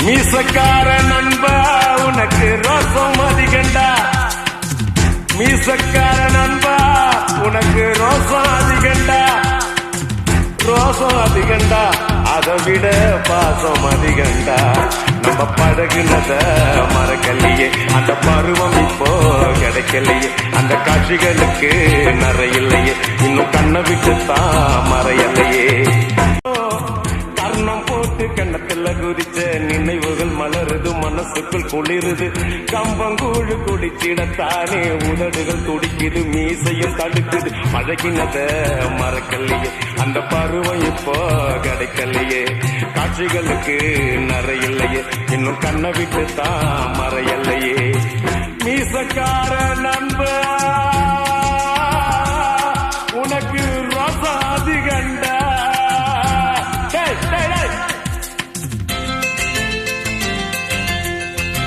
மீசக்கார நண்பா உனக்கு ரோசம் அதிகண்டா, மீசக்கார நண்பா உனக்கு ரோசம் அதிகண்டா, ரோசம் அதிகண்டா, அதை விட பாசம் அதிகண்டா. நம்ம பழகுனத மறக்கலையே, அந்த பருவம் இப்போ கிடைக்கலையே, அந்த காட்சிகளுக்கு நிறையில்லையே, இன்னும் கண்ணை விட்டுத்தான் மறையலையே. கர்ணம் போட்டு கண்ணத்துல குதிச்ச நினைவுகள் மலருது, மனசுக்குள் குளிருது, கம்பங்கூழு குடிச்சிடத்தானே உதடுகள் துடிக்குது, மீசையும் தடுக்குது, பழகினத மறக்கலையே, அந்த பருவம் இப்போ கிடைக்கலையே, காட்சிகளுக்கு நிறையில்லையே, இன்னும் கண்ணை விட்டு தான் மறையலையே. மீசக்கார